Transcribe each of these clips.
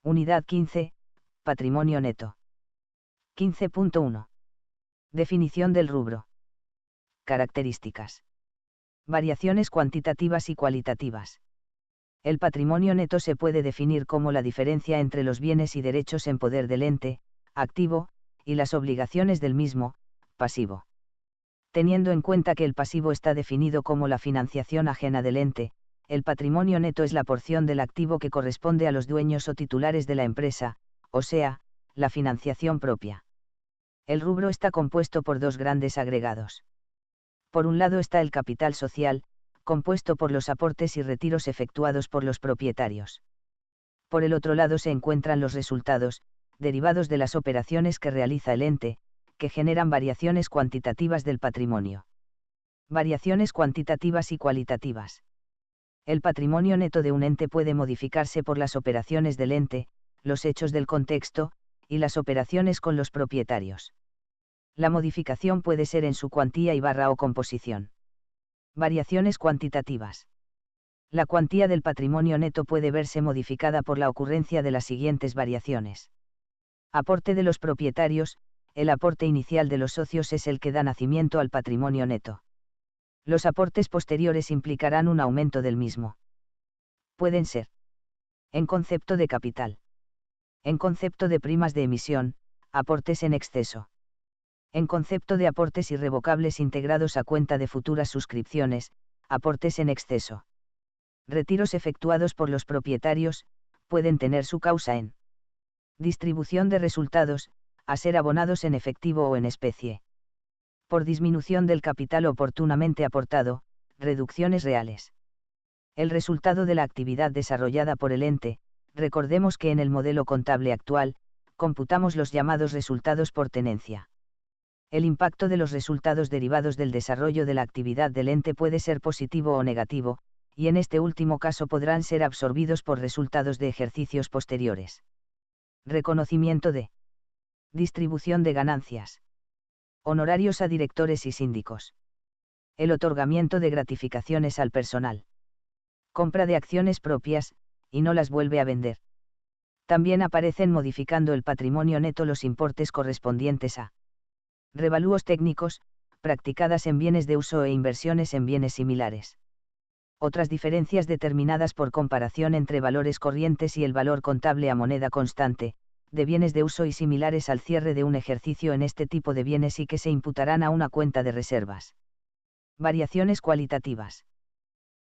Unidad 15, patrimonio neto. 15.1. Definición del rubro. Características. Variaciones cuantitativas y cualitativas. El patrimonio neto se puede definir como la diferencia entre los bienes y derechos en poder del ente, activo, y las obligaciones del mismo, pasivo. Teniendo en cuenta que el pasivo está definido como la financiación ajena del ente, el patrimonio neto es la porción del activo que corresponde a los dueños o titulares de la empresa, o sea, la financiación propia. El rubro está compuesto por dos grandes agregados. Por un lado está el capital social, compuesto por los aportes y retiros efectuados por los propietarios. Por el otro lado se encuentran los resultados, derivados de las operaciones que realiza el ente, que generan variaciones cuantitativas del patrimonio. Variaciones cuantitativas y cualitativas. El patrimonio neto de un ente puede modificarse por las operaciones del ente, los hechos del contexto, y las operaciones con los propietarios. La modificación puede ser en su cuantía y barra o composición. Variaciones cuantitativas. La cuantía del patrimonio neto puede verse modificada por la ocurrencia de las siguientes variaciones. Aporte de los propietarios. El aporte inicial de los socios es el que da nacimiento al patrimonio neto. Los aportes posteriores implicarán un aumento del mismo. Pueden ser: en concepto de capital, en concepto de primas de emisión, aportes en exceso, en concepto de aportes irrevocables integrados a cuenta de futuras suscripciones, aportes en exceso. Retiros efectuados por los propietarios, pueden tener su causa en distribución de resultados, a ser abonados en efectivo o en especie. Por disminución del capital oportunamente aportado, reducciones reales. El resultado de la actividad desarrollada por el ente. Recordemos que en el modelo contable actual, computamos los llamados resultados por tenencia. El impacto de los resultados derivados del desarrollo de la actividad del ente puede ser positivo o negativo, y en este último caso podrán ser absorbidos por resultados de ejercicios posteriores. Reconocimiento de distribución de ganancias. Honorarios a directores y síndicos. El otorgamiento de gratificaciones al personal. Compra de acciones propias, y no las vuelve a vender. También aparecen modificando el patrimonio neto los importes correspondientes a revalúos técnicos, practicadas en bienes de uso e inversiones en bienes similares. Otras diferencias determinadas por comparación entre valores corrientes y el valor contable a moneda constante, de bienes de uso y similares al cierre de un ejercicio en este tipo de bienes y que se imputarán a una cuenta de reservas. Variaciones cualitativas.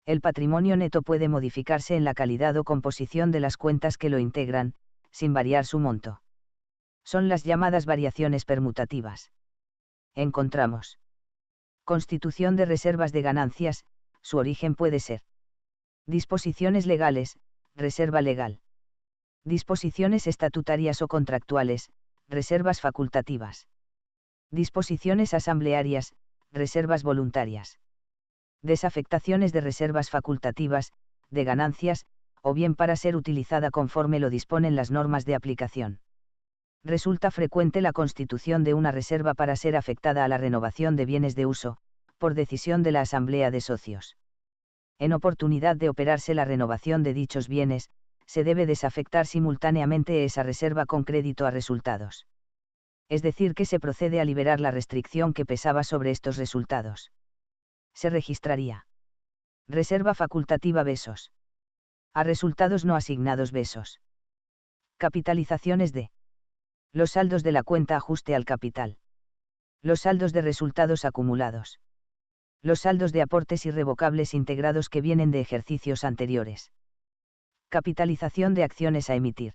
El patrimonio neto puede modificarse en la calidad o composición de las cuentas que lo integran, sin variar su monto. Son las llamadas variaciones permutativas. Encontramos. Constitución de reservas de ganancias. Su origen puede ser disposiciones legales, reserva legal. Disposiciones estatutarias o contractuales, reservas facultativas. Disposiciones asamblearias, reservas voluntarias. Desafectaciones de reservas facultativas, de ganancias, o bien para ser utilizada conforme lo disponen las normas de aplicación. Resulta frecuente la constitución de una reserva para ser afectada a la renovación de bienes de uso, por decisión de la Asamblea de Socios. En oportunidad de operarse la renovación de dichos bienes, se debe desafectar simultáneamente esa reserva con crédito a resultados. Es decir, que se procede a liberar la restricción que pesaba sobre estos resultados. Se registraría reserva facultativa besos. A resultados no asignados besos. Capitalizaciones de los saldos de la cuenta ajuste al capital. Los saldos de resultados acumulados. Los saldos de aportes irrevocables integrados que vienen de ejercicios anteriores. Capitalización de acciones a emitir.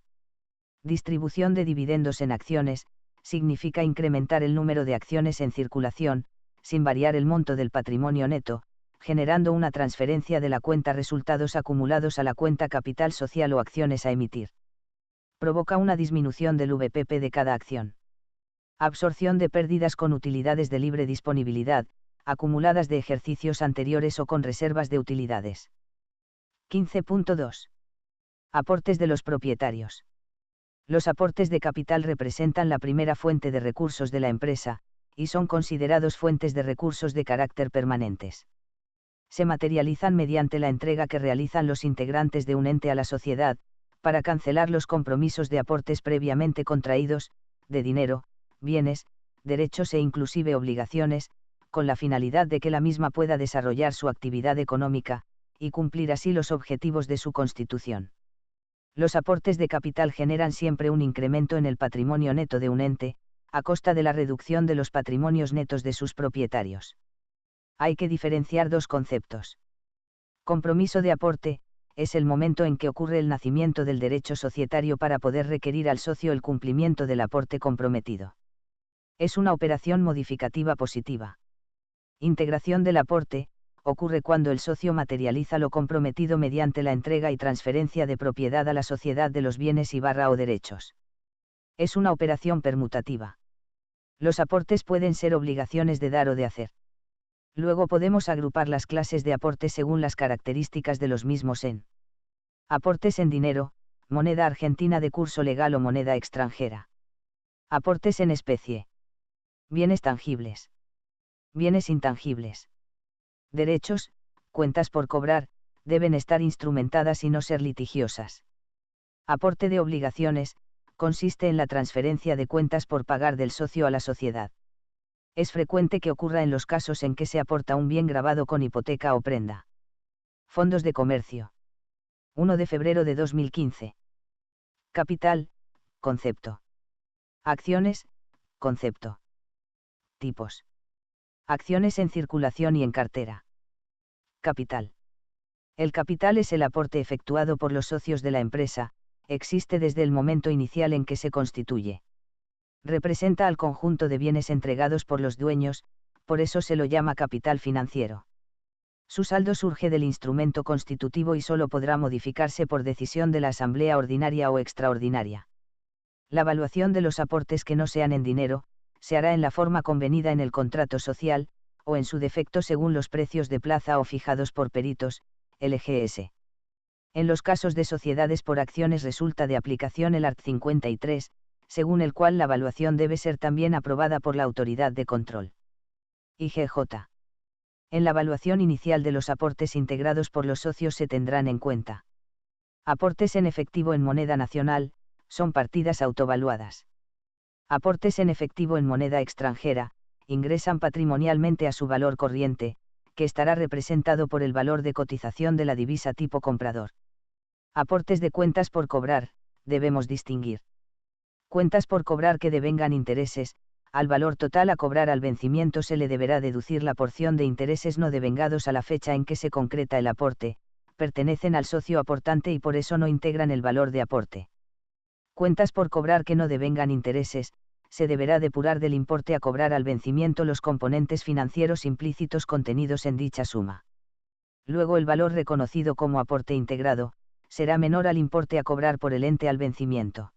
Distribución de dividendos en acciones, significa incrementar el número de acciones en circulación, sin variar el monto del patrimonio neto, generando una transferencia de la cuenta resultados acumulados a la cuenta capital social o acciones a emitir. Provoca una disminución del VPP de cada acción. Absorción de pérdidas con utilidades de libre disponibilidad, acumuladas de ejercicios anteriores o con reservas de utilidades. 15.2. Aportes de los propietarios. Los aportes de capital representan la primera fuente de recursos de la empresa, y son considerados fuentes de recursos de carácter permanentes. Se materializan mediante la entrega que realizan los integrantes de un ente a la sociedad, para cancelar los compromisos de aportes previamente contraídos, de dinero, bienes, derechos e inclusive obligaciones, con la finalidad de que la misma pueda desarrollar su actividad económica, y cumplir así los objetivos de su constitución. Los aportes de capital generan siempre un incremento en el patrimonio neto de un ente, a costa de la reducción de los patrimonios netos de sus propietarios. Hay que diferenciar dos conceptos. Compromiso de aporte, es el momento en que ocurre el nacimiento del derecho societario para poder requerir al socio el cumplimiento del aporte comprometido. Es una operación modificativa positiva. Integración del aporte, ocurre cuando el socio materializa lo comprometido mediante la entrega y transferencia de propiedad a la sociedad de los bienes o derechos. Es una operación permutativa. Los aportes pueden ser obligaciones de dar o de hacer. Luego podemos agrupar las clases de aportes según las características de los mismos en aportes en dinero, moneda argentina de curso legal o moneda extranjera. Aportes en especie. Bienes tangibles. Bienes intangibles. Derechos, cuentas por cobrar, deben estar instrumentadas y no ser litigiosas. Aporte de obligaciones, consiste en la transferencia de cuentas por pagar del socio a la sociedad. Es frecuente que ocurra en los casos en que se aporta un bien grabado con hipoteca o prenda. Fondos de comercio. 1 de febrero de 2015. Capital, concepto. Acciones, concepto. Tipos. Acciones en circulación y en cartera. Capital. El capital es el aporte efectuado por los socios de la empresa, existe desde el momento inicial en que se constituye. Representa al conjunto de bienes entregados por los dueños, por eso se lo llama capital financiero. Su saldo surge del instrumento constitutivo y solo podrá modificarse por decisión de la asamblea ordinaria o extraordinaria. La evaluación de los aportes que no sean en dinero, se hará en la forma convenida en el contrato social, o en su defecto según los precios de plaza o fijados por peritos, LGS. En los casos de sociedades por acciones resulta de aplicación el art. 53, según el cual la evaluación debe ser también aprobada por la autoridad de control. IGJ. En la evaluación inicial de los aportes integrados por los socios se tendrán en cuenta. Aportes en efectivo en moneda nacional, son partidas autovaluadas. Aportes en efectivo en moneda extranjera, ingresan patrimonialmente a su valor corriente, que estará representado por el valor de cotización de la divisa tipo comprador. Aportes de cuentas por cobrar, debemos distinguir. Cuentas por cobrar que devengan intereses, al valor total a cobrar al vencimiento se le deberá deducir la porción de intereses no devengados a la fecha en que se concreta el aporte, pertenecen al socio aportante y por eso no integran el valor de aporte. Cuentas por cobrar que no devengan intereses, se deberá depurar del importe a cobrar al vencimiento los componentes financieros implícitos contenidos en dicha suma. Luego el valor reconocido como aporte integrado, será menor al importe a cobrar por el ente al vencimiento.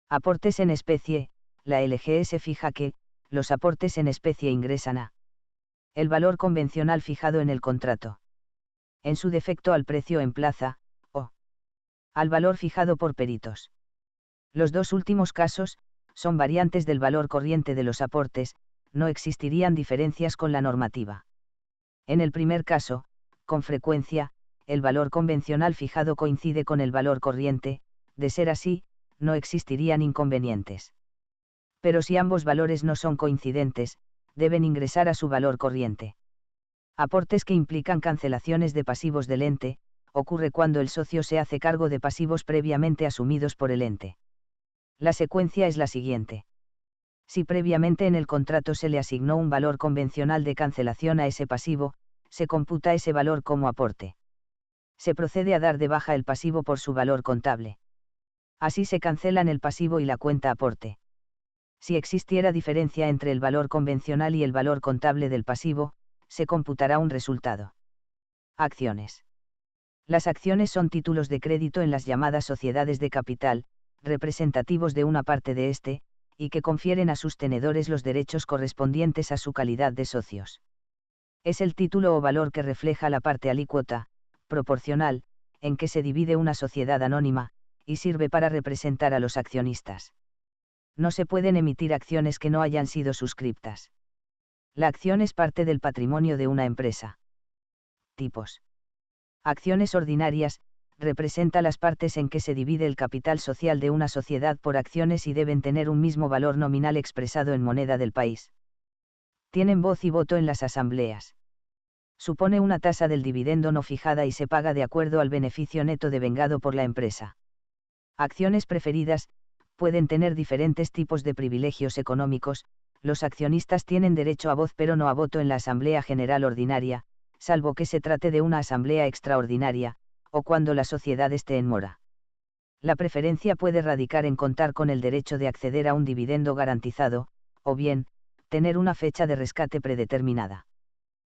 Aportes en especie, la LGS fija que, los aportes en especie ingresan a el valor convencional fijado en el contrato. En su defecto al precio en plaza, o al valor fijado por peritos. Los dos últimos casos, son variantes del valor corriente de los aportes, no existirían diferencias con la normativa. En el primer caso, con frecuencia, el valor convencional fijado coincide con el valor corriente, de ser así, no existirían inconvenientes. Pero si ambos valores no son coincidentes, deben ingresar a su valor corriente. Aportes que implican cancelaciones de pasivos del ente, ocurre cuando el socio se hace cargo de pasivos previamente asumidos por el ente. La secuencia es la siguiente. Si previamente en el contrato se le asignó un valor convencional de cancelación a ese pasivo, se computa ese valor como aporte. Se procede a dar de baja el pasivo por su valor contable. Así se cancelan el pasivo y la cuenta aporte. Si existiera diferencia entre el valor convencional y el valor contable del pasivo, se computará un resultado. Acciones. Las acciones son títulos de crédito en las llamadas sociedades de capital, representativos de una parte de este, y que confieren a sus tenedores los derechos correspondientes a su calidad de socios. Es el título o valor que refleja la parte alícuota, proporcional, en que se divide una sociedad anónima, y sirve para representar a los accionistas. No se pueden emitir acciones que no hayan sido suscriptas. La acción es parte del patrimonio de una empresa. Tipos. Acciones ordinarias, representa las partes en que se divide el capital social de una sociedad por acciones y deben tener un mismo valor nominal expresado en moneda del país. Tienen voz y voto en las asambleas. Supone una tasa del dividendo no fijada y se paga de acuerdo al beneficio neto devengado por la empresa. Acciones preferidas, pueden tener diferentes tipos de privilegios económicos. Los accionistas tienen derecho a voz pero no a voto en la Asamblea General Ordinaria, salvo que se trate de una asamblea extraordinaria, o cuando la sociedad esté en mora. La preferencia puede radicar en contar con el derecho de acceder a un dividendo garantizado, o bien, tener una fecha de rescate predeterminada.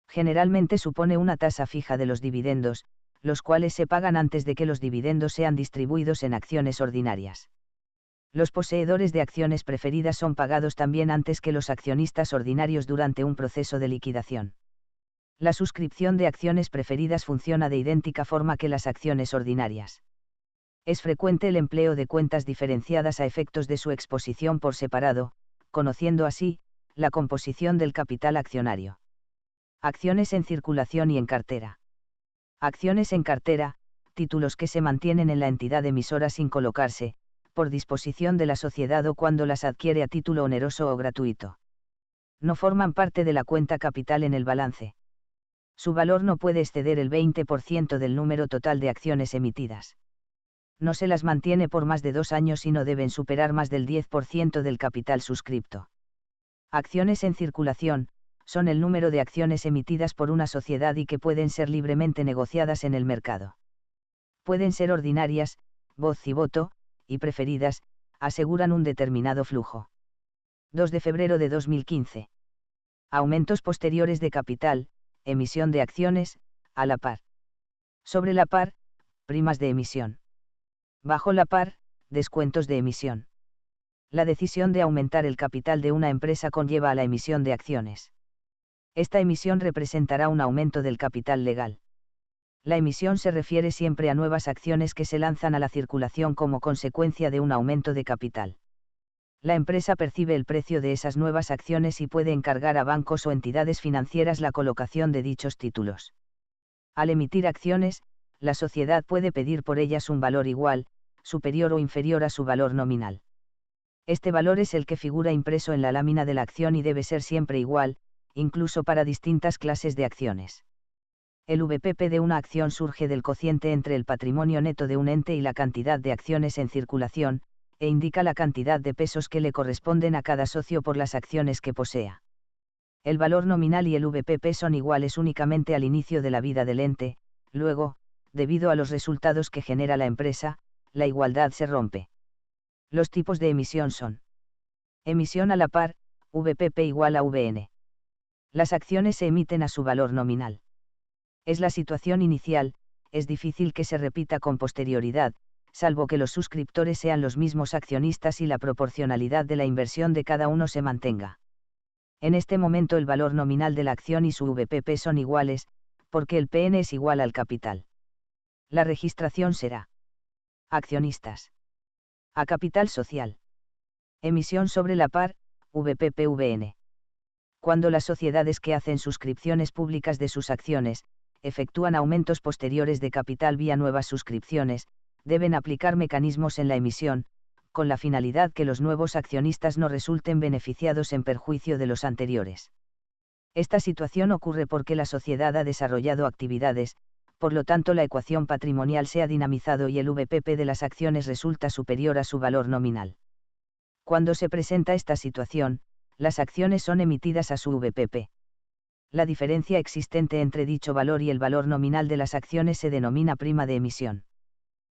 Generalmente supone una tasa fija de los dividendos, los cuales se pagan antes de que los dividendos sean distribuidos en acciones ordinarias. Los poseedores de acciones preferidas son pagados también antes que los accionistas ordinarios durante un proceso de liquidación. La suscripción de acciones preferidas funciona de idéntica forma que las acciones ordinarias. Es frecuente el empleo de cuentas diferenciadas a efectos de su exposición por separado, conociendo así, la composición del capital accionario. Acciones en circulación y en cartera. Acciones en cartera, títulos que se mantienen en la entidad emisora sin colocarse, por disposición de la sociedad o cuando las adquiere a título oneroso o gratuito. No forman parte de la cuenta capital en el balance. Su valor no puede exceder el 20% del número total de acciones emitidas. No se las mantiene por más de 2 años y no deben superar más del 10% del capital suscripto. Acciones en circulación, son el número de acciones emitidas por una sociedad y que pueden ser libremente negociadas en el mercado. Pueden ser ordinarias, voz y voto, y preferidas, aseguran un determinado flujo. 2 de febrero de 2015. Aumentos posteriores de capital, emisión de acciones, a la par. Sobre la par, primas de emisión. Bajo la par, descuentos de emisión. La decisión de aumentar el capital de una empresa conlleva a la emisión de acciones. Esta emisión representará un aumento del capital legal. La emisión se refiere siempre a nuevas acciones que se lanzan a la circulación como consecuencia de un aumento de capital. La empresa percibe el precio de esas nuevas acciones y puede encargar a bancos o entidades financieras la colocación de dichos títulos. Al emitir acciones, la sociedad puede pedir por ellas un valor igual, superior o inferior a su valor nominal. Este valor es el que figura impreso en la lámina de la acción y debe ser siempre igual, incluso para distintas clases de acciones. El VPP de una acción surge del cociente entre el patrimonio neto de un ente y la cantidad de acciones en circulación, e indica la cantidad de pesos que le corresponden a cada socio por las acciones que posea. El valor nominal y el VPP son iguales únicamente al inicio de la vida del ente, luego, debido a los resultados que genera la empresa, la igualdad se rompe. Los tipos de emisión son: emisión a la par, VPP igual a VN. Las acciones se emiten a su valor nominal. Es la situación inicial, es difícil que se repita con posterioridad, salvo que los suscriptores sean los mismos accionistas y la proporcionalidad de la inversión de cada uno se mantenga. En este momento el valor nominal de la acción y su VPP son iguales, porque el PN es igual al capital. La registración será: accionistas. A capital social. Emisión sobre la par, VPP-VN. Cuando las sociedades que hacen suscripciones públicas de sus acciones, efectúan aumentos posteriores de capital vía nuevas suscripciones, deben aplicar mecanismos en la emisión, con la finalidad que los nuevos accionistas no resulten beneficiados en perjuicio de los anteriores. Esta situación ocurre porque la sociedad ha desarrollado actividades, por lo tanto la ecuación patrimonial se ha dinamizado y el VPP de las acciones resulta superior a su valor nominal. Cuando se presenta esta situación, las acciones son emitidas a su VPP. La diferencia existente entre dicho valor y el valor nominal de las acciones se denomina prima de emisión.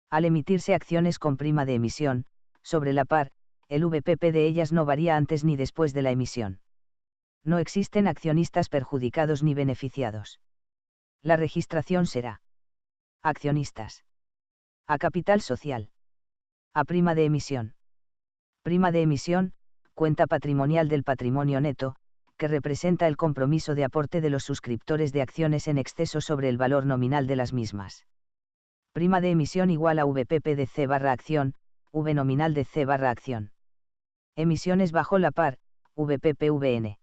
Al emitirse acciones con prima de emisión, sobre la par, el VPP de ellas no varía antes ni después de la emisión. No existen accionistas perjudicados ni beneficiados. La registración será: accionistas. A capital social. A prima de emisión. Prima de emisión, cuenta patrimonial del patrimonio neto, que representa el compromiso de aporte de los suscriptores de acciones en exceso sobre el valor nominal de las mismas. Prima de emisión igual a VPP de C/acción, V nominal de C/acción. Emisiones bajo la par, VPP-VN.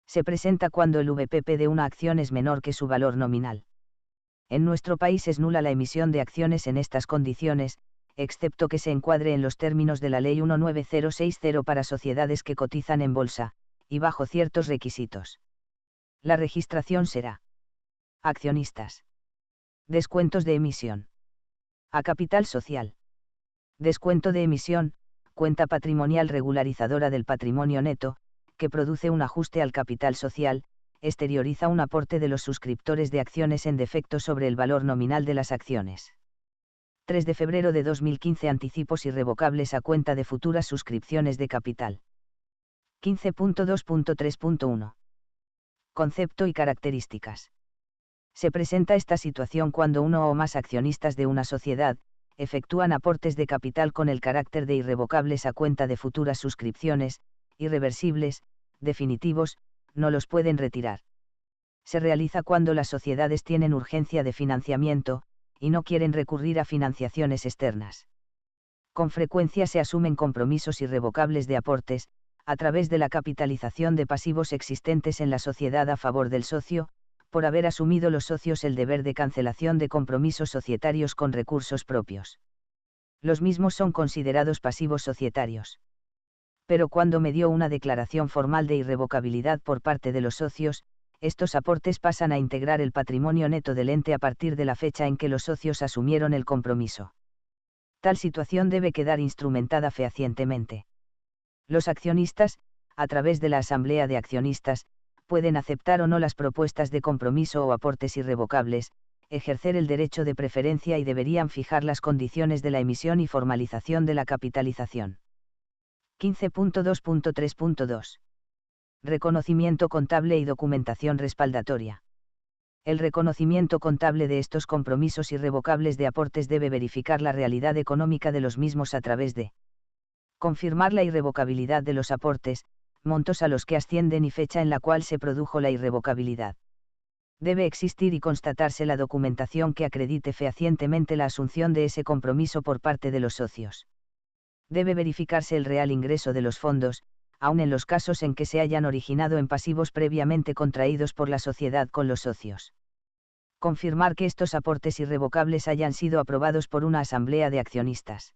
Se presenta cuando el VPP de una acción es menor que su valor nominal. En nuestro país es nula la emisión de acciones en estas condiciones, excepto que se encuadre en los términos de la Ley 19060 para sociedades que cotizan en bolsa, y bajo ciertos requisitos. La registración será: accionistas. Descuentos de emisión. A capital social. Descuento de emisión, cuenta patrimonial regularizadora del patrimonio neto, que produce un ajuste al capital social, exterioriza un aporte de los suscriptores de acciones en defecto sobre el valor nominal de las acciones. 3 de febrero de 2015. Anticipos irrevocables a cuenta de futuras suscripciones de capital. 15.2.3.1. Concepto y características. Se presenta esta situación cuando uno o más accionistas de una sociedad efectúan aportes de capital con el carácter de irrevocables a cuenta de futuras suscripciones, irreversibles, definitivos, no los pueden retirar. Se realiza cuando las sociedades tienen urgencia de financiamiento, y no quieren recurrir a financiaciones externas. Con frecuencia se asumen compromisos irrevocables de aportes, a través de la capitalización de pasivos existentes en la sociedad a favor del socio, por haber asumido los socios el deber de cancelación de compromisos societarios con recursos propios. Los mismos son considerados pasivos societarios. Pero cuando medió una declaración formal de irrevocabilidad por parte de los socios, estos aportes pasan a integrar el patrimonio neto del ente a partir de la fecha en que los socios asumieron el compromiso. Tal situación debe quedar instrumentada fehacientemente. Los accionistas, a través de la asamblea de accionistas, pueden aceptar o no las propuestas de compromiso o aportes irrevocables, ejercer el derecho de preferencia y deberían fijar las condiciones de la emisión y formalización de la capitalización. 15.2.3.2. Reconocimiento contable y documentación respaldatoria. El reconocimiento contable de estos compromisos irrevocables de aportes debe verificar la realidad económica de los mismos a través de confirmar la irrevocabilidad de los aportes, montos a los que ascienden y fecha en la cual se produjo la irrevocabilidad. Debe existir y constatarse la documentación que acredite fehacientemente la asunción de ese compromiso por parte de los socios. Debe verificarse el real ingreso de los fondos, aun en los casos en que se hayan originado en pasivos previamente contraídos por la sociedad con los socios. Confirmar que estos aportes irrevocables hayan sido aprobados por una asamblea de accionistas.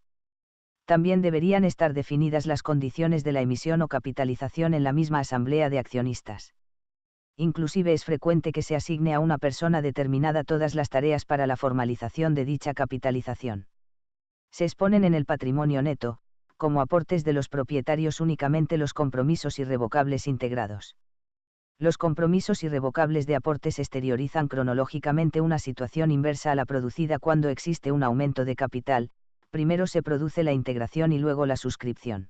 También deberían estar definidas las condiciones de la emisión o capitalización en la misma asamblea de accionistas. Inclusive es frecuente que se asigne a una persona determinada todas las tareas para la formalización de dicha capitalización. Se exponen en el patrimonio neto, como aportes de los propietarios únicamente los compromisos irrevocables integrados. Los compromisos irrevocables de aportes exteriorizan cronológicamente una situación inversa a la producida cuando existe un aumento de capital. Primero se produce la integración y luego la suscripción.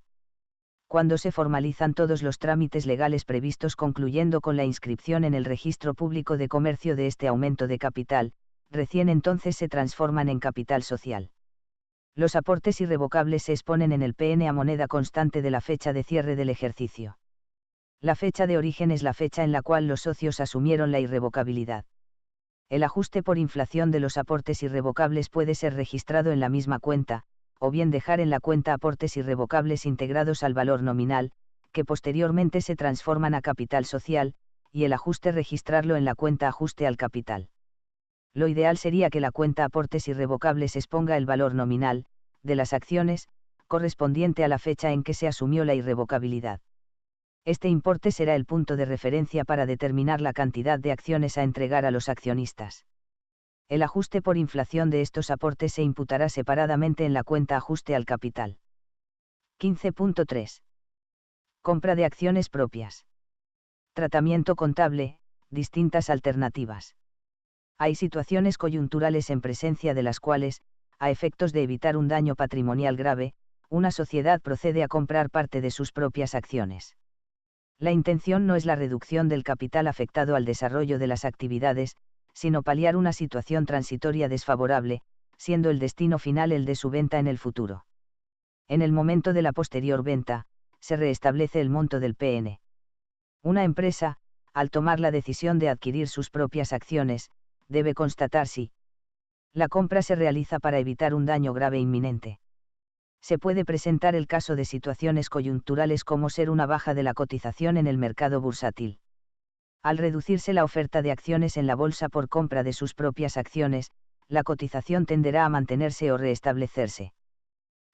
Cuando se formalizan todos los trámites legales previstos concluyendo con la inscripción en el registro público de comercio de este aumento de capital, recién entonces se transforman en capital social. Los aportes irrevocables se exponen en el PN a moneda constante de la fecha de cierre del ejercicio. La fecha de origen es la fecha en la cual los socios asumieron la irrevocabilidad. El ajuste por inflación de los aportes irrevocables puede ser registrado en la misma cuenta, o bien dejar en la cuenta aportes irrevocables integrados al valor nominal, que posteriormente se transforman a capital social, y el ajuste registrarlo en la cuenta ajuste al capital. Lo ideal sería que la cuenta aportes irrevocables exponga el valor nominal, de las acciones, correspondiente a la fecha en que se asumió la irrevocabilidad. Este importe será el punto de referencia para determinar la cantidad de acciones a entregar a los accionistas. El ajuste por inflación de estos aportes se imputará separadamente en la cuenta ajuste al capital. 15.3. Compra de acciones propias. Tratamiento contable, distintas alternativas. Hay situaciones coyunturales en presencia de las cuales, a efectos de evitar un daño patrimonial grave, una sociedad procede a comprar parte de sus propias acciones. La intención no es la reducción del capital afectado al desarrollo de las actividades, sino paliar una situación transitoria desfavorable, siendo el destino final el de su venta en el futuro. En el momento de la posterior venta, se reestablece el monto del PN. Una empresa, al tomar la decisión de adquirir sus propias acciones, debe constatar si la compra se realiza para evitar un daño grave inminente. Se puede presentar el caso de situaciones coyunturales como ser una baja de la cotización en el mercado bursátil. Al reducirse la oferta de acciones en la bolsa por compra de sus propias acciones, la cotización tenderá a mantenerse o restablecerse.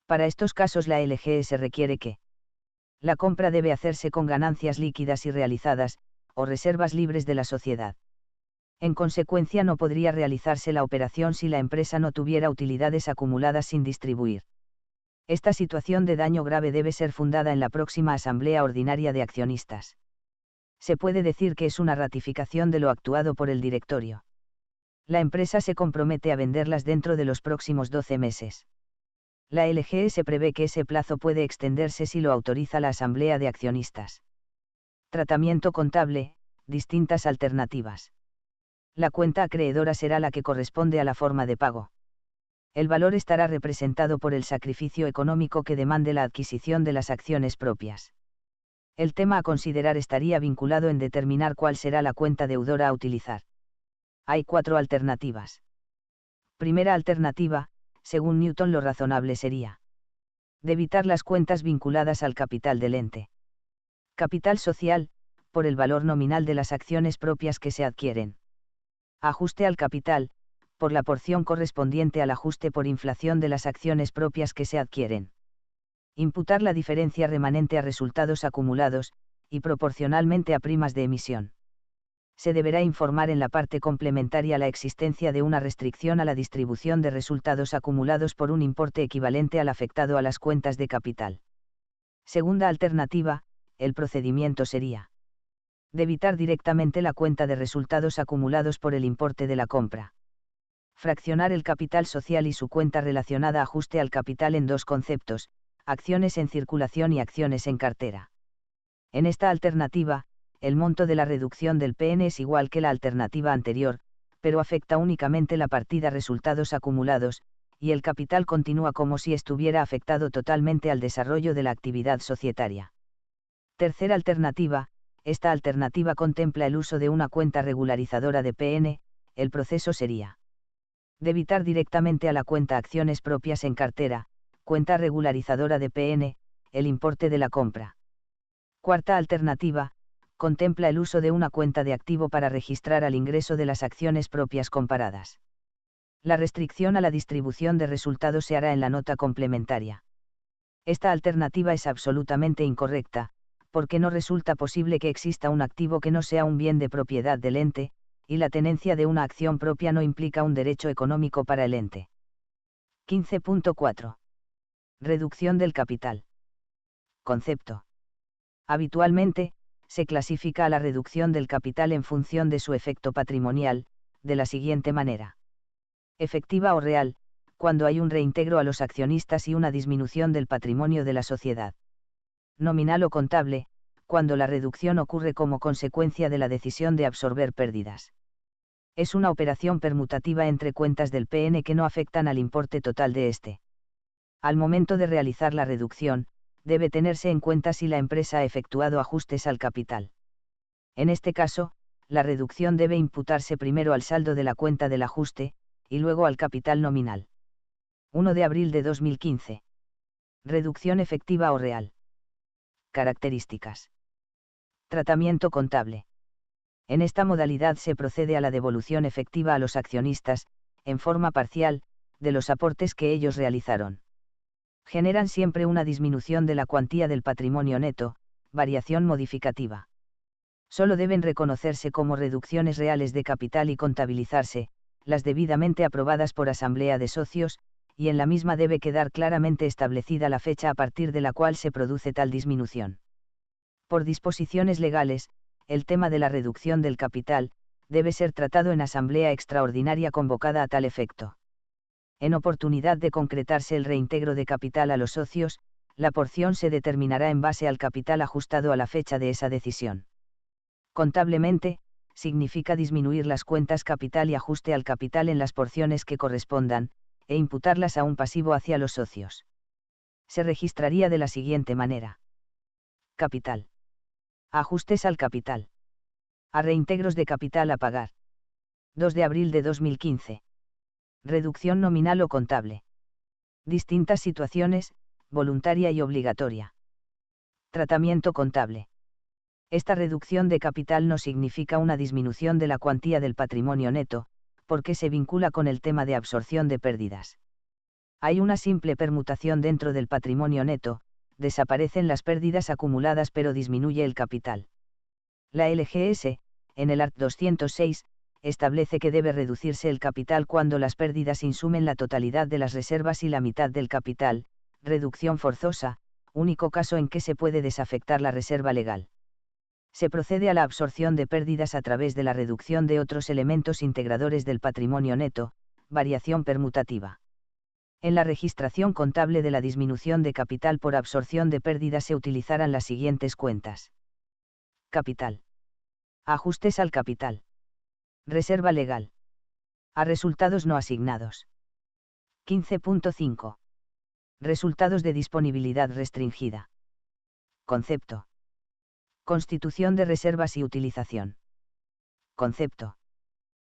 Para estos casos la LGS requiere que la compra debe hacerse con ganancias líquidas y realizadas, o reservas libres de la sociedad. En consecuencia no podría realizarse la operación si la empresa no tuviera utilidades acumuladas sin distribuir. Esta situación de daño grave debe ser fundada en la próxima Asamblea Ordinaria de Accionistas. Se puede decir que es una ratificación de lo actuado por el directorio. La empresa se compromete a venderlas dentro de los próximos 12 meses. La LGS prevé que ese plazo puede extenderse si lo autoriza la Asamblea de Accionistas. Tratamiento contable, distintas alternativas. La cuenta acreedora será la que corresponde a la forma de pago. El valor estará representado por el sacrificio económico que demande la adquisición de las acciones propias. El tema a considerar estaría vinculado en determinar cuál será la cuenta deudora a utilizar. Hay 4 alternativas. Primera alternativa, según Newton lo razonable sería debitar las cuentas vinculadas al capital del ente. Capital social, por el valor nominal de las acciones propias que se adquieren. Ajuste al capital, por la porción correspondiente al ajuste por inflación de las acciones propias que se adquieren. Imputar la diferencia remanente a resultados acumulados, y proporcionalmente a primas de emisión. Se deberá informar en la parte complementaria la existencia de una restricción a la distribución de resultados acumulados por un importe equivalente al afectado a las cuentas de capital. Segunda alternativa, el procedimiento sería debitar directamente la cuenta de resultados acumulados por el importe de la compra. Fraccionar el capital social y su cuenta relacionada ajuste al capital en 2 conceptos, acciones en circulación y acciones en cartera. En esta alternativa, el monto de la reducción del PN es igual que la alternativa anterior, pero afecta únicamente la partida resultados acumulados, y el capital continúa como si estuviera afectado totalmente al desarrollo de la actividad societaria. Tercera alternativa, esta alternativa contempla el uso de una cuenta regularizadora de PN, el proceso sería debitar directamente a la cuenta acciones propias en cartera, cuenta regularizadora de PN, el importe de la compra. Cuarta alternativa, contempla el uso de una cuenta de activo para registrar al ingreso de las acciones propias comparadas. La restricción a la distribución de resultados se hará en la nota complementaria. Esta alternativa es absolutamente incorrecta, porque no resulta posible que exista un activo que no sea un bien de propiedad del ente, y la tenencia de una acción propia no implica un derecho económico para el ente. 15.4. Reducción del capital. Concepto. Habitualmente, se clasifica a la reducción del capital en función de su efecto patrimonial, de la siguiente manera. Efectiva o real, cuando hay un reintegro a los accionistas y una disminución del patrimonio de la sociedad. Nominal o contable, cuando la reducción ocurre como consecuencia de la decisión de absorber pérdidas. Es una operación permutativa entre cuentas del PN que no afectan al importe total de este. Al momento de realizar la reducción, debe tenerse en cuenta si la empresa ha efectuado ajustes al capital. En este caso, la reducción debe imputarse primero al saldo de la cuenta del ajuste, y luego al capital nominal. 1 de abril de 2015. Reducción efectiva o real. Características. Tratamiento contable. En esta modalidad se procede a la devolución efectiva a los accionistas, en forma parcial, de los aportes que ellos realizaron. Generan siempre una disminución de la cuantía del patrimonio neto, variación modificativa. Solo deben reconocerse como reducciones reales de capital y contabilizarse, las debidamente aprobadas por asamblea de socios, y en la misma debe quedar claramente establecida la fecha a partir de la cual se produce tal disminución. Por disposiciones legales, el tema de la reducción del capital, debe ser tratado en asamblea extraordinaria convocada a tal efecto. En oportunidad de concretarse el reintegro de capital a los socios, la porción se determinará en base al capital ajustado a la fecha de esa decisión. Contablemente, significa disminuir las cuentas capital y ajuste al capital en las porciones que correspondan, e imputarlas a un pasivo hacia los socios. Se registraría de la siguiente manera. Capital. Ajustes al capital. A reintegros de capital a pagar. 2 de abril de 2015. Reducción nominal o contable. Distintas situaciones, voluntaria y obligatoria. Tratamiento contable. Esta reducción de capital no significa una disminución de la cuantía del patrimonio neto, porque se vincula con el tema de absorción de pérdidas. Hay una simple permutación dentro del patrimonio neto, desaparecen las pérdidas acumuladas pero disminuye el capital. La LGS, en el art. 206, establece que debe reducirse el capital cuando las pérdidas insumen la totalidad de las reservas y la mitad del capital, reducción forzosa, único caso en que se puede desafectar la reserva legal. Se procede a la absorción de pérdidas a través de la reducción de otros elementos integradores del patrimonio neto, variación permutativa. En la registración contable de la disminución de capital por absorción de pérdidas se utilizarán las siguientes cuentas. Capital. Ajustes al capital. Reserva legal. A resultados no asignados. 15.5. Resultados de disponibilidad restringida. Concepto. Constitución de reservas y utilización. Concepto.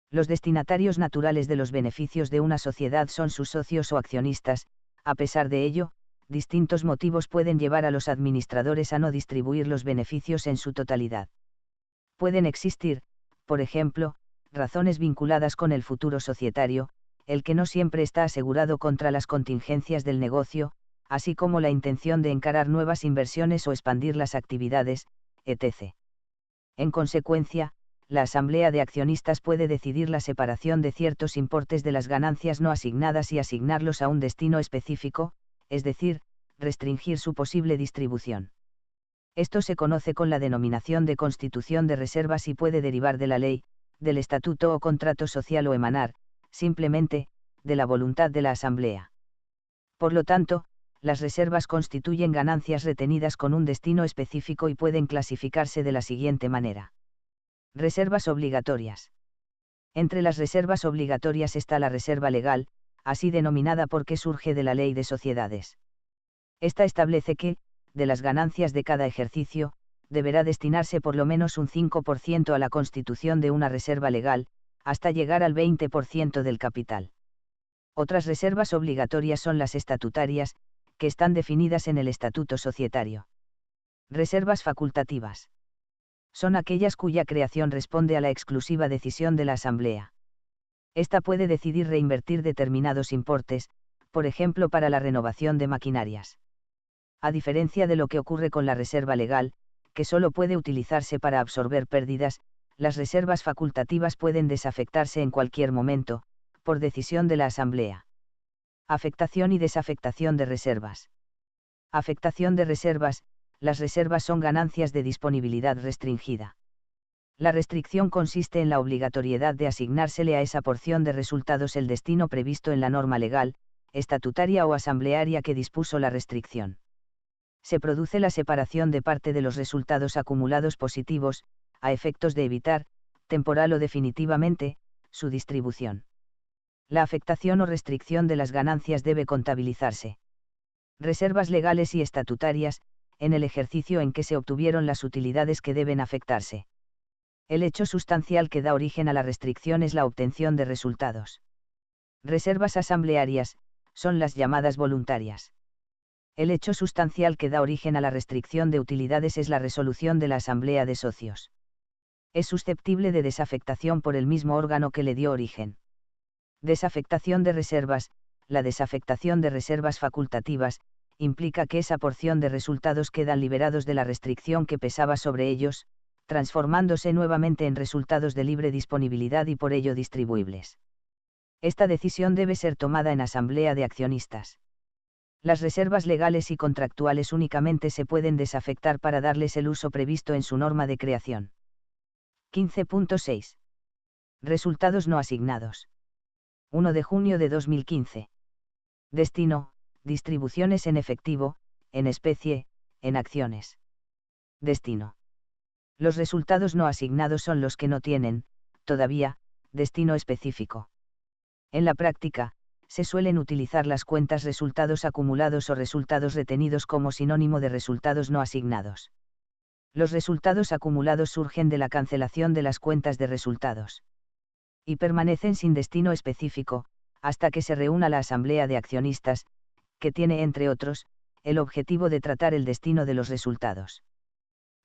Los destinatarios naturales de los beneficios de una sociedad son sus socios o accionistas. A pesar de ello, distintos motivos pueden llevar a los administradores a no distribuir los beneficios en su totalidad. Pueden existir, por ejemplo, razones vinculadas con el futuro societario, el que no siempre está asegurado contra las contingencias del negocio, así como la intención de encarar nuevas inversiones o expandir las actividades, etc. En consecuencia, la Asamblea de Accionistas puede decidir la separación de ciertos importes de las ganancias no asignadas y asignarlos a un destino específico, es decir, restringir su posible distribución. Esto se conoce con la denominación de constitución de reservas y puede derivar de la ley, del estatuto o contrato social o emanar, simplemente, de la voluntad de la Asamblea. Por lo tanto, las reservas constituyen ganancias retenidas con un destino específico y pueden clasificarse de la siguiente manera. Reservas obligatorias. Entre las reservas obligatorias está la reserva legal, así denominada porque surge de la Ley de Sociedades. Esta establece que, de las ganancias de cada ejercicio, deberá destinarse por lo menos un 5% a la constitución de una reserva legal, hasta llegar al 20% del capital. Otras reservas obligatorias son las estatutarias, que están definidas en el Estatuto Societario. Reservas facultativas. Son aquellas cuya creación responde a la exclusiva decisión de la Asamblea. Esta puede decidir reinvertir determinados importes, por ejemplo para la renovación de maquinarias. A diferencia de lo que ocurre con la reserva legal, que solo puede utilizarse para absorber pérdidas, las reservas facultativas pueden desafectarse en cualquier momento, por decisión de la Asamblea. Afectación y desafectación de reservas. Afectación de reservas. Las reservas son ganancias de disponibilidad restringida. La restricción consiste en la obligatoriedad de asignársele a esa porción de resultados el destino previsto en la norma legal, estatutaria o asamblearia que dispuso la restricción. Se produce la separación de parte de los resultados acumulados positivos, a efectos de evitar, temporal o definitivamente, su distribución. La afectación o restricción de las ganancias debe contabilizarse. Reservas legales y estatutarias, en el ejercicio en que se obtuvieron las utilidades que deben afectarse. El hecho sustancial que da origen a la restricción es la obtención de resultados. Reservas asamblearias, son las llamadas voluntarias. El hecho sustancial que da origen a la restricción de utilidades es la resolución de la Asamblea de Socios. Es susceptible de desafectación por el mismo órgano que le dio origen. Desafectación de reservas. La desafectación de reservas facultativas, implica que esa porción de resultados quedan liberados de la restricción que pesaba sobre ellos, transformándose nuevamente en resultados de libre disponibilidad y por ello distribuibles. Esta decisión debe ser tomada en asamblea de accionistas. Las reservas legales y contractuales únicamente se pueden desafectar para darles el uso previsto en su norma de creación. 15.6. Resultados no asignados. 1 de junio de 2015. Destino, distribuciones en efectivo, en especie, en acciones. Destino. Los resultados no asignados son los que no tienen, todavía, destino específico. En la práctica, se suelen utilizar las cuentas resultados acumulados o resultados retenidos como sinónimo de resultados no asignados. Los resultados acumulados surgen de la cancelación de las cuentas de resultados. Y permanecen sin destino específico, hasta que se reúna la Asamblea de Accionistas, que tiene, entre otros, el objetivo de tratar el destino de los resultados.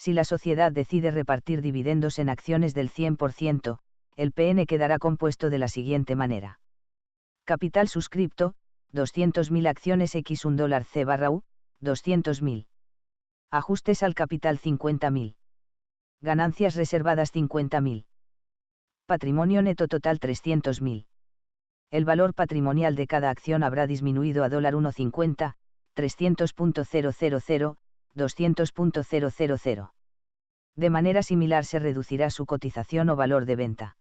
Si la sociedad decide repartir dividendos en acciones del 100%, el PN quedará compuesto de la siguiente manera. Capital suscripto, 200.000 acciones x $1 C/U, 200.000. Ajustes al capital 50.000. Ganancias reservadas 50.000. Patrimonio neto total 300.000. El valor patrimonial de cada acción habrá disminuido a $1.50, 300.000, 200.000. De manera similar se reducirá su cotización o valor de venta.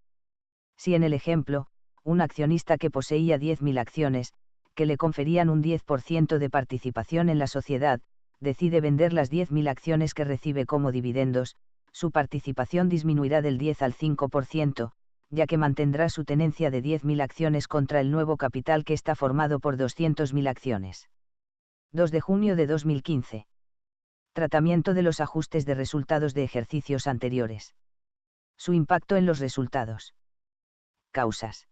Si en el ejemplo, un accionista que poseía 10.000 acciones, que le conferían un 10% de participación en la sociedad, decide vender las 10.000 acciones que recibe como dividendos, su participación disminuirá del 10 al 5%, ya que mantendrá su tenencia de 10.000 acciones contra el nuevo capital que está formado por 200.000 acciones. 2 de junio de 2015. Tratamiento de los ajustes de resultados de ejercicios anteriores. Su impacto en los resultados. Causas.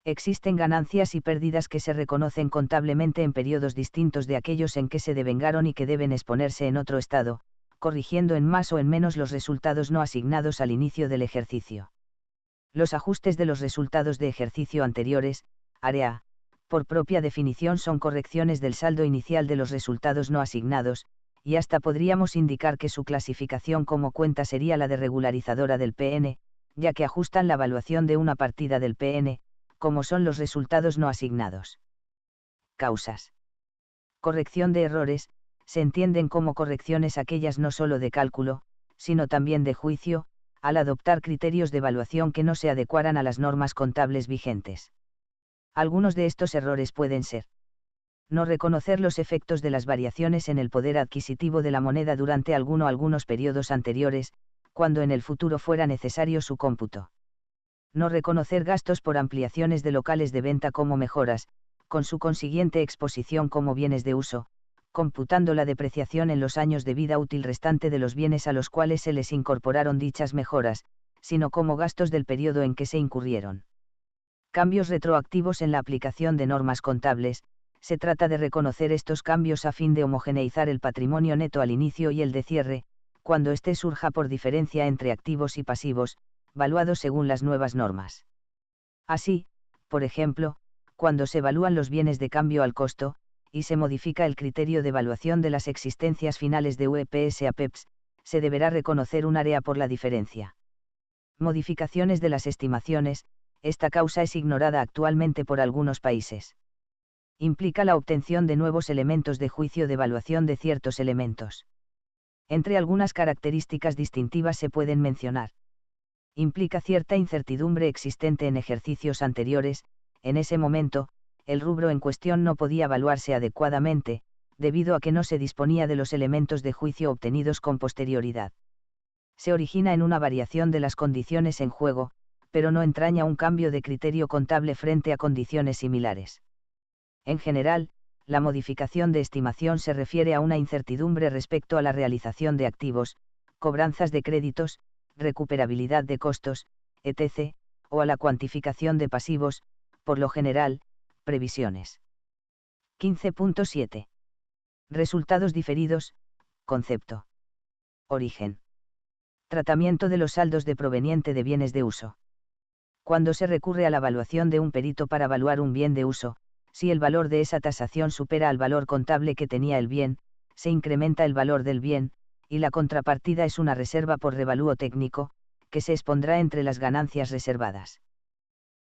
Existen ganancias y pérdidas que se reconocen contablemente en periodos distintos de aquellos en que se devengaron y que deben exponerse en otro estado, corrigiendo en más o en menos los resultados no asignados al inicio del ejercicio. Los ajustes de los resultados de ejercicio anteriores, área, por propia definición son correcciones del saldo inicial de los resultados no asignados, y hasta podríamos indicar que su clasificación como cuenta sería la de regularizadora del PN, ya que ajustan la evaluación de una partida del PN, como son los resultados no asignados. Causas. Corrección de errores, se entienden como correcciones aquellas no solo de cálculo, sino también de juicio, al adoptar criterios de evaluación que no se adecuaran a las normas contables vigentes. Algunos de estos errores pueden ser: no reconocer los efectos de las variaciones en el poder adquisitivo de la moneda durante algunos periodos anteriores, cuando en el futuro fuera necesario su cómputo. No reconocer gastos por ampliaciones de locales de venta como mejoras, con su consiguiente exposición como bienes de uso, computando la depreciación en los años de vida útil restante de los bienes a los cuales se les incorporaron dichas mejoras, sino como gastos del periodo en que se incurrieron. Cambios retroactivos en la aplicación de normas contables. Se trata de reconocer estos cambios a fin de homogeneizar el patrimonio neto al inicio y el de cierre, cuando éste surja por diferencia entre activos y pasivos, valuados según las nuevas normas. Así, por ejemplo, cuando se evalúan los bienes de cambio al costo, y se modifica el criterio de evaluación de las existencias finales de UEPS a PEPS, se deberá reconocer un área por la diferencia. Modificaciones de las estimaciones. Esta causa es ignorada actualmente por algunos países. Implica la obtención de nuevos elementos de juicio de evaluación de ciertos elementos. Entre algunas características distintivas se pueden mencionar: implica cierta incertidumbre existente en ejercicios anteriores. En ese momento, el rubro en cuestión no podía evaluarse adecuadamente, debido a que no se disponía de los elementos de juicio obtenidos con posterioridad. Se origina en una variación de las condiciones en juego, pero no entraña un cambio de criterio contable frente a condiciones similares. En general, la modificación de estimación se refiere a una incertidumbre respecto a la realización de activos, cobranzas de créditos, recuperabilidad de costos, etc., o a la cuantificación de pasivos, por lo general, previsiones. 15.7. Resultados diferidos, concepto. Origen. Tratamiento de los saldos de proveniente de bienes de uso. Cuando se recurre a la evaluación de un perito para evaluar un bien de uso, si el valor de esa tasación supera al valor contable que tenía el bien, se incrementa el valor del bien, y la contrapartida es una reserva por revalúo técnico, que se expondrá entre las ganancias reservadas.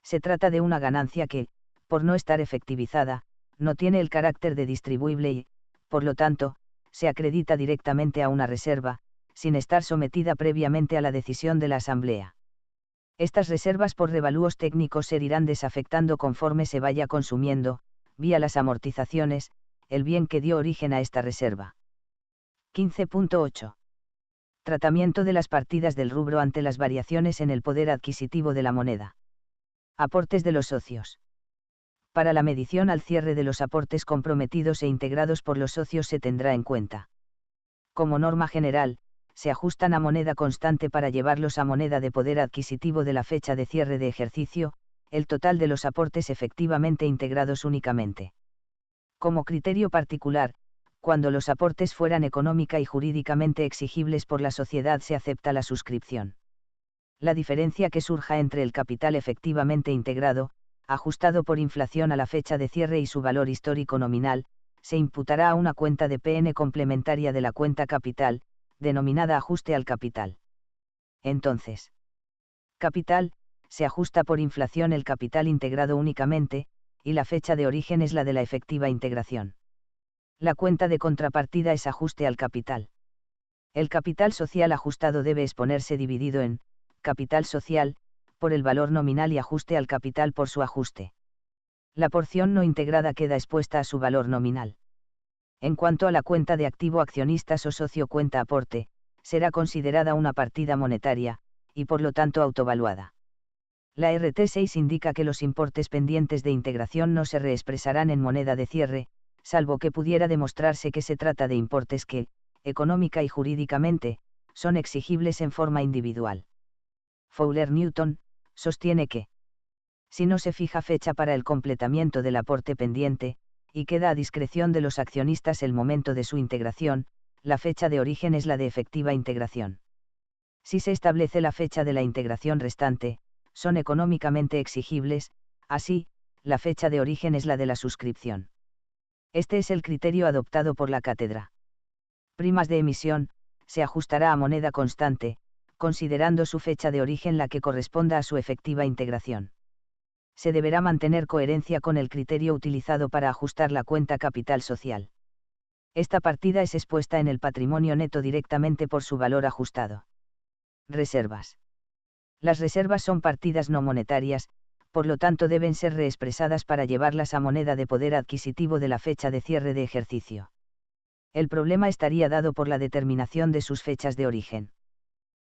Se trata de una ganancia que, por no estar efectivizada, no tiene el carácter de distribuible y, por lo tanto, se acredita directamente a una reserva, sin estar sometida previamente a la decisión de la Asamblea. Estas reservas por revalúos técnicos se irán desafectando conforme se vaya consumiendo, vía las amortizaciones, el bien que dio origen a esta reserva. 15.8. Tratamiento de las partidas del rubro ante las variaciones en el poder adquisitivo de la moneda. Aportes de los socios. Para la medición al cierre de los aportes comprometidos e integrados por los socios se tendrá en cuenta. Como norma general, se ajustan a moneda constante para llevarlos a moneda de poder adquisitivo de la fecha de cierre de ejercicio, el total de los aportes efectivamente integrados únicamente. Como criterio particular, Cuando los aportes fueran económica y jurídicamente exigibles por la sociedad se acepta la suscripción. La diferencia que surja entre el capital efectivamente integrado, ajustado por inflación a la fecha de cierre y su valor histórico nominal, se imputará a una cuenta de PN complementaria de la cuenta capital, denominada ajuste al capital. Entonces, capital, se ajusta por inflación el capital integrado únicamente, y la fecha de origen es la de la efectiva integración. La cuenta de contrapartida es ajuste al capital. El capital social ajustado debe exponerse dividido en capital social, por el valor nominal y ajuste al capital por su ajuste. La porción no integrada queda expuesta a su valor nominal. En cuanto a la cuenta de activo accionistas o socio cuenta aporte, será considerada una partida monetaria, y por lo tanto autovaluada. La RT6 indica que los importes pendientes de integración no se reexpresarán en moneda de cierre, salvo que pudiera demostrarse que se trata de importes que, económica y jurídicamente, son exigibles en forma individual. Fowler Newton sostiene que, si no se fija fecha para el completamiento del aporte pendiente, y queda a discreción de los accionistas el momento de su integración, la fecha de origen es la de efectiva integración. Si se establece la fecha de la integración restante, son económicamente exigibles, así, la fecha de origen es la de la suscripción. Este es el criterio adoptado por la cátedra. Primas de emisión, se ajustará a moneda constante, considerando su fecha de origen la que corresponda a su efectiva integración. Se deberá mantener coherencia con el criterio utilizado para ajustar la cuenta capital social. Esta partida es expuesta en el patrimonio neto directamente por su valor ajustado. Reservas. Las reservas son partidas no monetarias, por lo tanto deben ser reexpresadas para llevarlas a moneda de poder adquisitivo de la fecha de cierre de ejercicio. El problema estaría dado por la determinación de sus fechas de origen.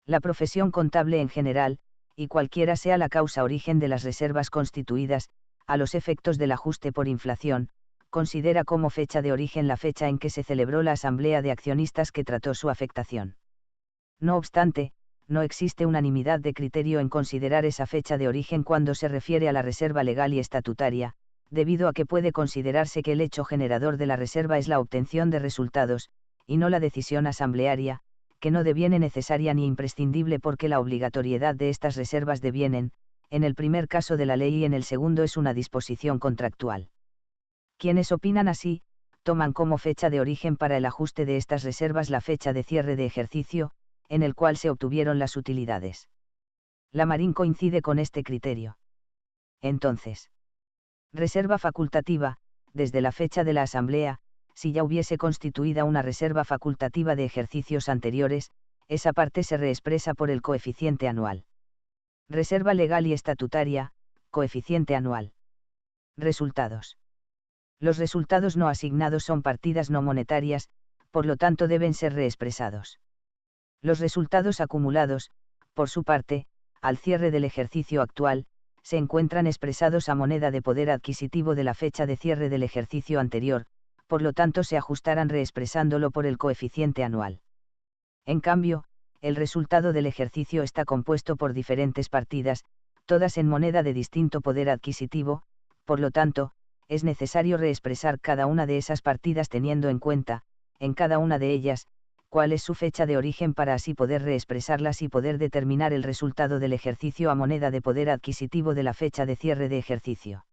La profesión contable en general, y cualquiera sea la causa origen de las reservas constituidas, a los efectos del ajuste por inflación, considera como fecha de origen la fecha en que se celebró la asamblea de accionistas que trató su afectación. No obstante, no existe unanimidad de criterio en considerar esa fecha de origen cuando se refiere a la reserva legal y estatutaria, debido a que puede considerarse que el hecho generador de la reserva es la obtención de resultados, y no la decisión asamblearia, que no deviene necesaria ni imprescindible porque la obligatoriedad de estas reservas devienen, en el primer caso de la ley y en el segundo es una disposición contractual. Quienes opinan así, toman como fecha de origen para el ajuste de estas reservas la fecha de cierre de ejercicio, en el cual se obtuvieron las utilidades. Lamarín coincide con este criterio. Entonces, reserva facultativa, desde la fecha de la asamblea, si ya hubiese constituida una reserva facultativa de ejercicios anteriores, esa parte se reexpresa por el coeficiente anual. Reserva legal y estatutaria, coeficiente anual. Resultados. Los resultados no asignados son partidas no monetarias, por lo tanto deben ser reexpresados. Los resultados acumulados, por su parte, al cierre del ejercicio actual, se encuentran expresados a moneda de poder adquisitivo de la fecha de cierre del ejercicio anterior, por lo tanto se ajustarán reexpresándolo por el coeficiente anual. En cambio, el resultado del ejercicio está compuesto por diferentes partidas, todas en moneda de distinto poder adquisitivo, por lo tanto, es necesario reexpresar cada una de esas partidas teniendo en cuenta, en cada una de ellas, cuál es su fecha de origen para así poder reexpresarlas y poder determinar el resultado del ejercicio a moneda de poder adquisitivo de la fecha de cierre de ejercicio.